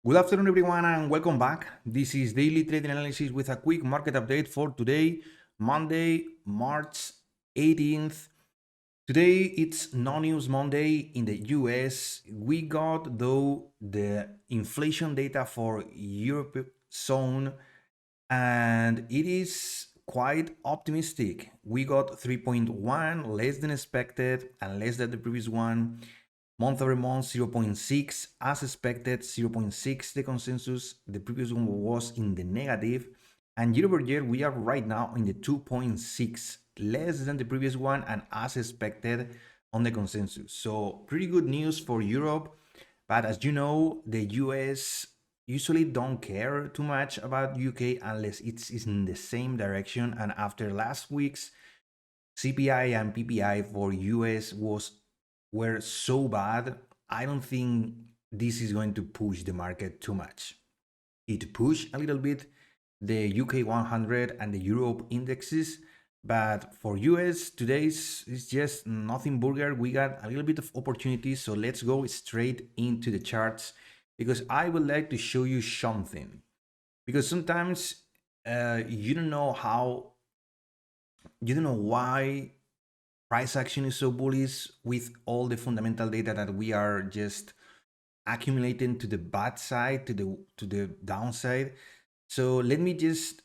Good afternoon, everyone, and welcome back. This is Daily Trading Analysis with a quick market update for today, Monday, March 18th. Today, it's no news Monday in the US. We got, though, the inflation data for Europe zone, and it is quite optimistic. We got 3.1, less than expected and less than the previous one. Month over month, 0.6, as expected, 0.6 the consensus. The previous one was in the negative. And year over year, we are right now in the 2.6, less than the previous one and as expected on the consensus. So pretty good news for Europe. But as you know, the US usually don't care too much about UK unless it's in the same direction. And after last week's CPI and PPI for US were so bad, I don't think this is going to push the market too much. It pushed a little bit the UK 100 and the Europe indexes, but for US today's is just nothing burger. We got a little bit of opportunity, so let's go straight into the charts because I would like to show you something. Because sometimes you don't know why price action is so bullish with all the fundamental data that we are just accumulating to the bad side, to the downside. So let me just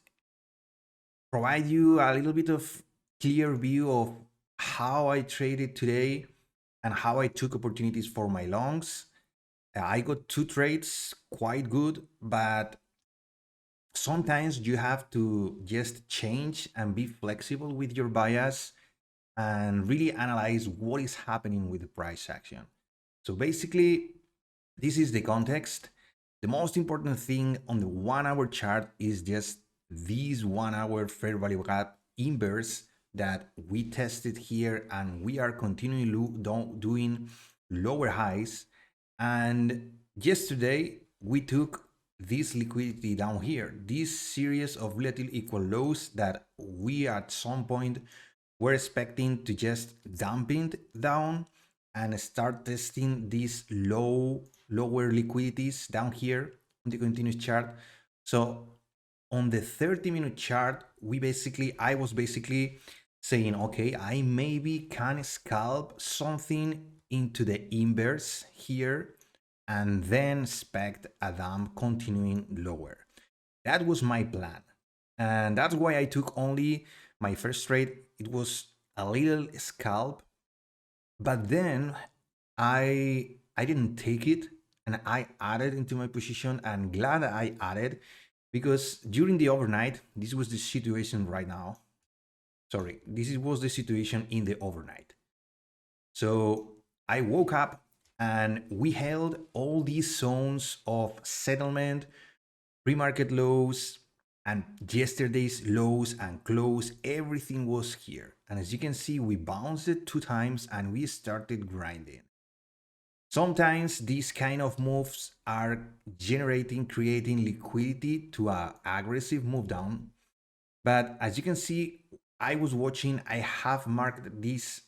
provide you a little bit of clear view of how I traded today and how I took opportunities for my longs. I got two trades quite good, but sometimes you have to just change and be flexible with your bias and really analyze what is happening with the price action. So basically, this is the context. The most important thing on the 1 hour chart is just this 1 hour fair value gap inverse that we tested here, and we are continuing doing lower highs. And yesterday we took this liquidity down here, this series of relative equal lows that we at some point we're expecting to just dump it down and start testing these lower liquidities down here on the continuous chart. So on the 30-minute chart, I was basically saying, okay, I maybe can scalp something into the inverse here and then expect a dump continuing lower. That was my plan. And that's why I took only my first trade. It was a little scalp, but then I didn't take it and I added into my position, and glad I added because during the overnight, this was the situation right now. Sorry, this was the situation in the overnight. So I woke up and we held all these zones of settlement, pre-market lows, and yesterday's lows and close. Everything was here. And as you can see, we bounced it 2 times and we started grinding. Sometimes these kind of moves are creating liquidity to an aggressive move down. But as you can see, I was watching, I have marked this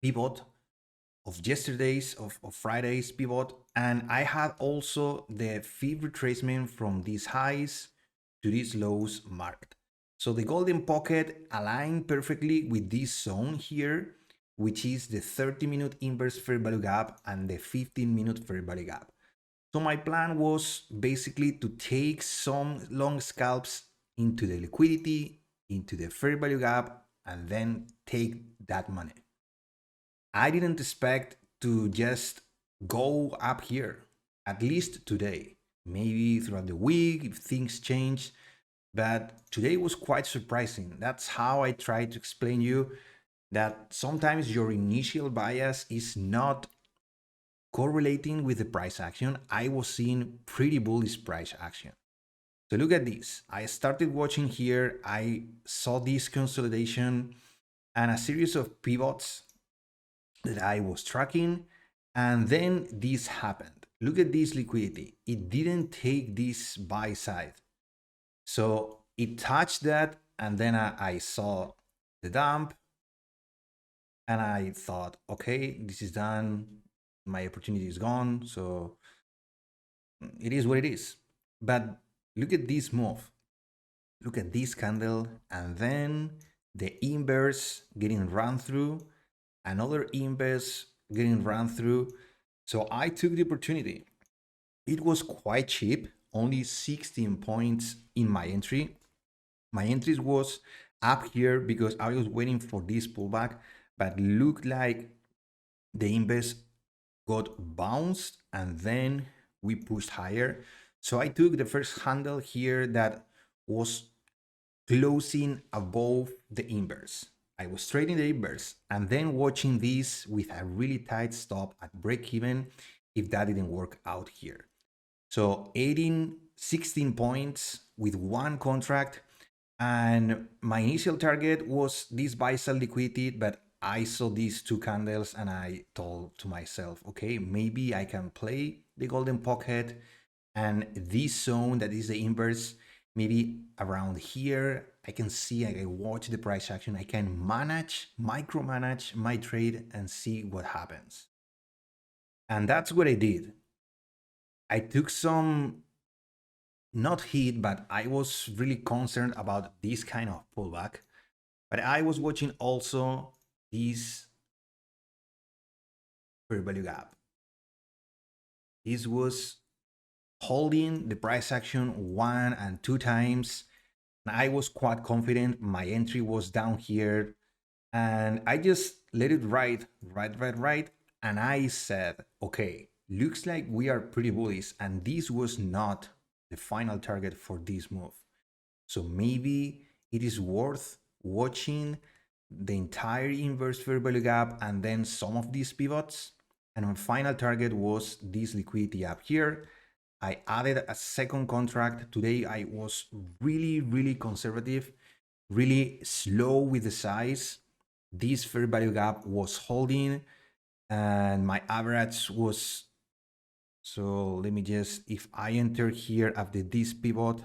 pivot of yesterday's, of Friday's pivot, and I had also the fib retracement from these highs to these lows marked. So the golden pocket aligned perfectly with this zone here, which is the 30-minute inverse fair value gap and the 15-minute fair value gap. So my plan was basically to take some long scalps into the liquidity, into the fair value gap, and then take that money. I didn't expect to just go up here, at least today. Maybe throughout the week if things change, but today was quite surprising. That's how I try to explain you that sometimes your initial bias is not correlating with the price action. I was seeing pretty bullish price action. So look at this. I started watching here. I saw this consolidation and a series of pivots that I was tracking, and then this happened. Look at this liquidity. It didn't take this buy side. So it touched that, and then I saw the dump, and I thought, okay, this is done. My opportunity is gone. So it is what it is. But look at this move. Look at this candle, and then the inverse getting run through, another inverse getting run through. So I took the opportunity. It was quite cheap, only 16 points in my entry. My entries was up here because I was waiting for this pullback, but looked like the inverse got bounced and then we pushed higher. So I took the first handle here that was closing above the inverse. I was trading the inverse and then watching this with a really tight stop at break even if that didn't work out here. So 16 points with one contract. And my initial target was this buy sell liquidity, but I saw these two candles and I told to myself, okay, maybe I can play the golden pocket and this zone that is the inverse, maybe around here, I can see, I can watch the price action, I can micromanage my trade and see what happens. And that's what I did. I took some, not hit, but I was really concerned about this kind of pullback. But I was watching also this fair value gap. This was holding the price action 1 and 2 times. And I was quite confident. My entry was down here. And I just let it ride. And I said, okay, looks like we are pretty bullish. And this was not the final target for this move. So maybe it is worth watching the entire inverse fair value gap and then some of these pivots. And my final target was this liquidity up here. I added a second contract. Today I was really conservative, really slow with the size. This fair value gap was holding and my average was, so let me just, if I enter here after this pivot,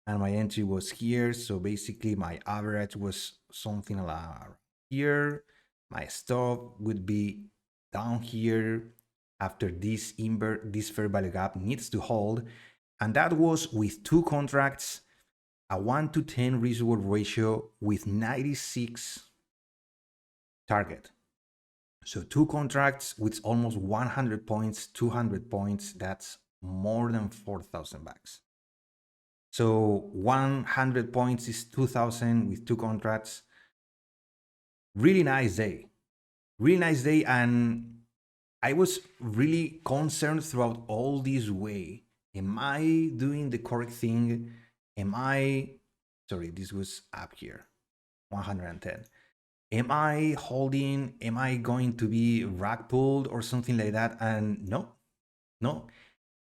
and my entry was here, so basically my average was something around here. My stop would be down here after this fair value gap needs to hold, and that was with two contracts, a 1 to 10 risk reward ratio with 96 target. So two contracts with almost 100 points, 200 points, that's more than 4,000 bucks. So 100 points is 2,000 with two contracts. Really nice day. Really nice day. And I was really concerned throughout all this way. Am I doing the correct thing? Sorry, this was up here, 110. Am I holding? Am I going to be rug pulled or something like that? And no.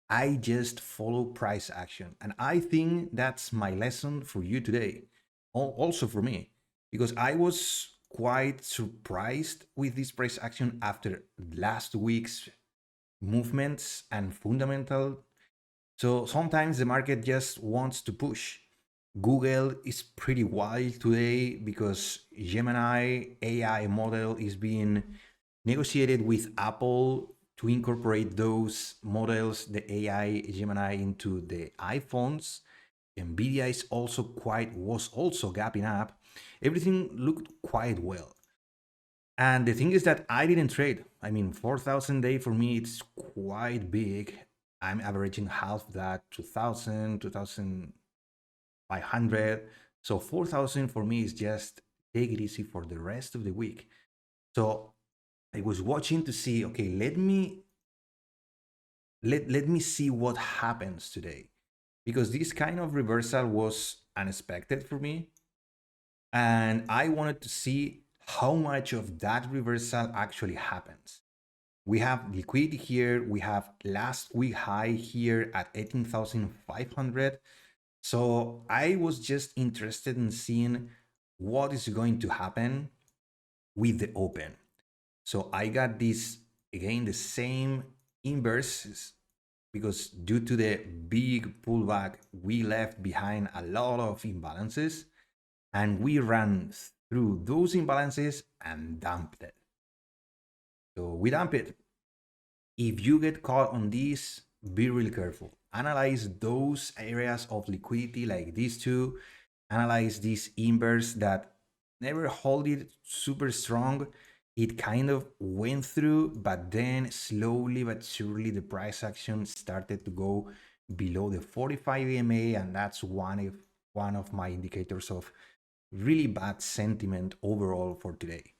I just follow price action. And I think that's my lesson for you today. Also for me, because I was quite surprised with this price action after last week's movements and fundamental. So sometimes the market just wants to push. Google is pretty wild today because Gemini AI model is being negotiated with Apple to incorporate those models, the AI Gemini, into the iPhones. Nvidia was also gapping up. Everything looked quite well. And the thing is that I didn't trade. I mean, 4,000 day for me, it's quite big. I'm averaging half that, 2,000, 2,500. So 4,000 for me is just take it easy for the rest of the week. So I was watching to see, okay, let me see what happens today, because this kind of reversal was unexpected for me. And I wanted to see how much of that reversal actually happens. We have liquidity here. We have last week high here at 18,500. So I was just interested in seeing what is going to happen with the open. So I got this, again, the same inverses, because due to the big pullback, we left behind a lot of imbalances and we ran through those imbalances and dumped it. So we dump it. If you get caught on this, be really careful. Analyze those areas of liquidity like these two. Analyze this inverse that never hold it super strong. It kind of went through, but then slowly but surely the price action started to go below the 45 EMA, and that's one of my indicators of really bad sentiment overall for today.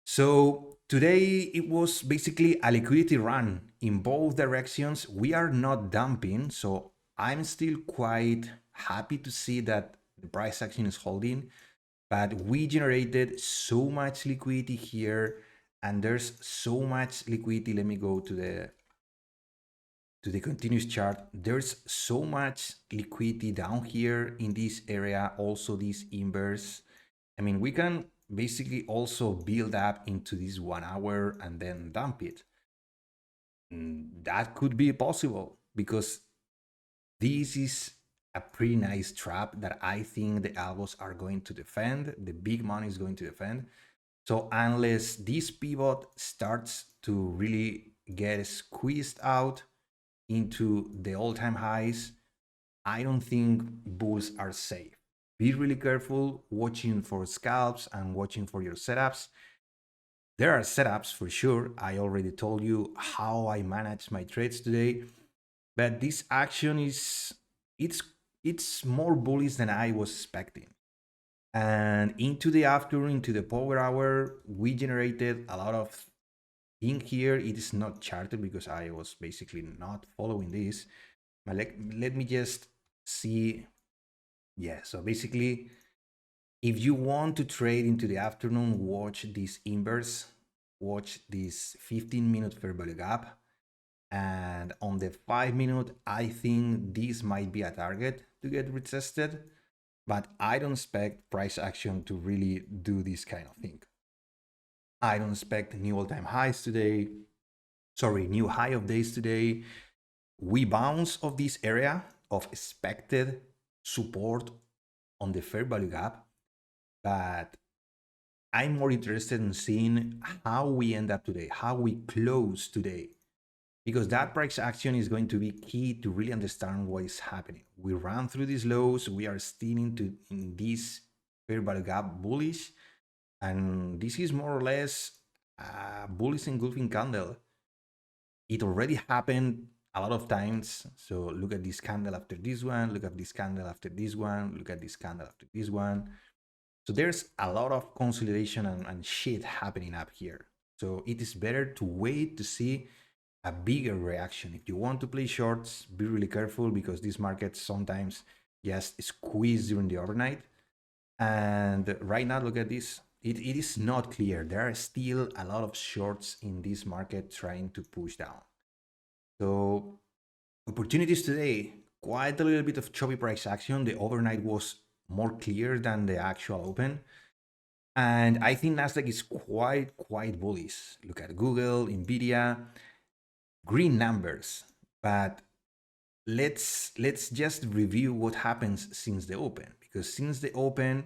So today it was basically a liquidity run in both directions. We are not dumping, so I'm still quite happy to see that the price action is holding, but we generated so much liquidity here, and there's so much liquidity. Let me go to the continuous chart. There's so much liquidity down here in this area, also this inverse. I mean, we can basically also build up into this 1 hour and then dump it. That could be possible because this is a pretty nice trap that I think the algos are going to defend. The big money is going to defend. So unless this pivot starts to really get squeezed out into the all-time highs, I don't think bulls are safe. Be really careful watching for scalps and watching for your setups. There are setups for sure. I already told you how I manage my trades today, but this action is it's more bullish than I was expecting. And into the afternoon, into the power hour, we generated a lot of in here. It is not charted because I was basically not following this. But let me just see. Yeah, so basically, if you want to trade into the afternoon, watch this inverse, watch this 15-minute fair value gap. And on the 5-minute, I think this might be a target to get retested, but I don't expect price action to really do this kind of thing. I don't expect new all-time highs today. Sorry, new high of days today. We bounce of this area of expected support on the fair value gap, but I'm more interested in seeing how we end up today, how we close today, because that price action is going to be key to really understand what is happening. We ran through these lows, we are still in this fair value gap bullish, and this is more or less a bullish engulfing candle. It already happened a lot of times. So look at this candle after this one, look at this candle after this one, look at this candle after this one. So there's a lot of consolidation and shit happening up here. So it is better to wait to see a bigger reaction. If you want to play shorts, be really careful because these markets sometimes just squeeze during the overnight. And right now, look at this. It is not clear. There are still a lot of shorts in this market trying to push down. So opportunities today, quite a little bit of choppy price action. The overnight was more clear than the actual open. And I think Nasdaq is quite bullish. Look at Google, Nvidia, green numbers. But let's just review what happens since the open, because since the open,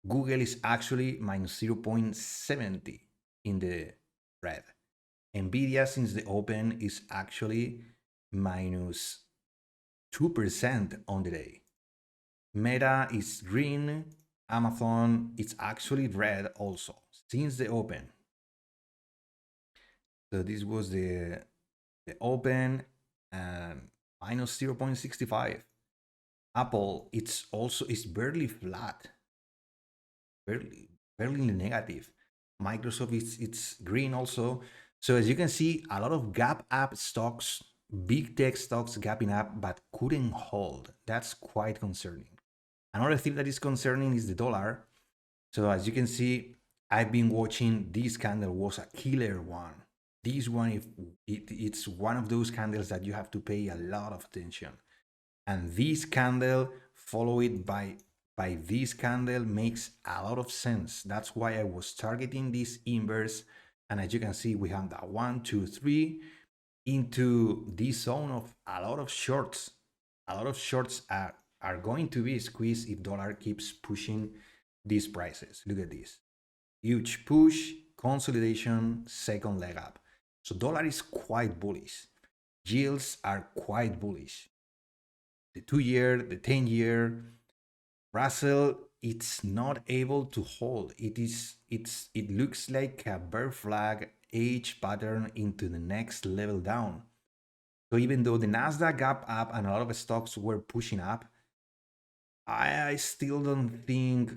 Google is actually minus 0.70 in the red. Nvidia since the open is actually minus 2% on the day. Meta is green. Amazon is actually red also since the open. So this was the open and minus 0.65. Apple, it's barely flat, barely negative. Microsoft it's green also. So as you can see, a lot of gap up stocks, big tech stocks gapping up, but couldn't hold. That's quite concerning. Another thing that is concerning is the dollar. So as you can see, I've been watching this candle was a killer one. This one, it's one of those candles that you have to pay a lot of attention. And this candle followed by this candle makes a lot of sense. That's why I was targeting this inverse. And as you can see, we have that 1, 2, 3 into this zone of a lot of shorts. A lot of shorts are going to be squeezed if dollar keeps pushing these prices. Look at this. Huge push, consolidation, second leg up. So dollar is quite bullish. yields are quite bullish. The 2-year, the 10-year, Russell, it's not able to hold. It looks like a bear flag age pattern into the next level down. So even though the Nasdaq gap up and a lot of stocks were pushing up, I still don't think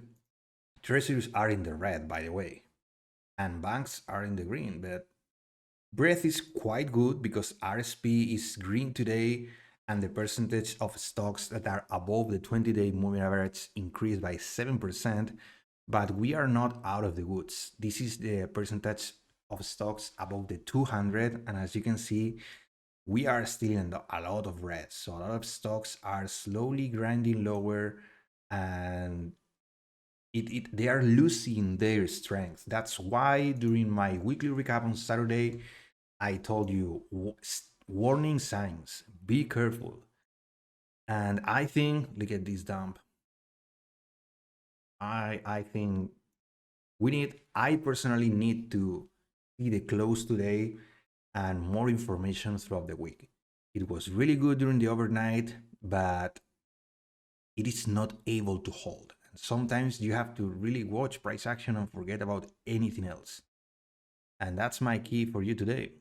treasuries are in the red, by the way, and banks are in the green. But breadth is quite good because RSP is green today, and the percentage of stocks that are above the 20-day moving average increased by 7%. But we are not out of the woods. This is the percentage of stocks above the 200, and as you can see, we are still in a lot of red. So a lot of stocks are slowly grinding lower, and they are losing their strength. That's why during my weekly recap on Saturday, I told you warning signs, be careful. And I think, look at this dump. I think I personally need to see the close today and more information throughout the week. It was really good during the overnight, but it is not able to hold. And sometimes you have to really watch price action and forget about anything else. And that's my key for you today.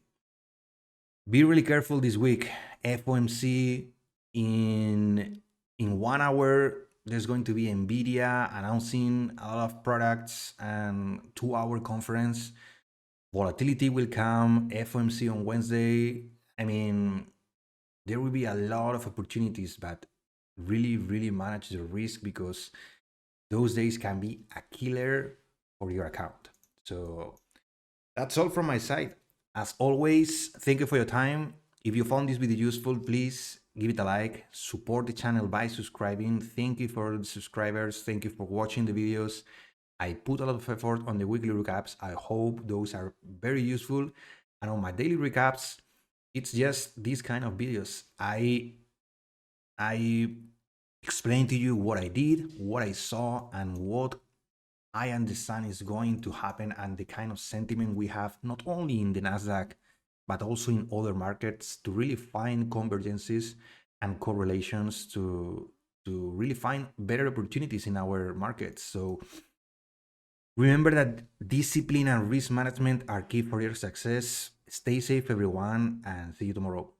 Be really careful this week. FOMC in 1 hour. There's going to be Nvidia announcing a lot of products and 2-hour conference. Volatility will come. FOMC on Wednesday. I mean, there will be a lot of opportunities, but really manage the risk because those days can be a killer for your account. So that's all from my side. As always, thank you for your time. If you found this video useful, please give it a like, support the channel by subscribing. Thank you for the subscribers. Thank you for watching the videos. I put a lot of effort on the weekly recaps. I hope those are very useful. And on my daily recaps, it's just these kind of videos. I explain to you what I did, what I saw, and what I understand is going to happen, and the kind of sentiment we have not only in the Nasdaq but also in other markets to really find convergences and correlations to really find better opportunities in our markets. So remember that discipline and risk management are key for your success. Stay safe, everyone, and see you tomorrow.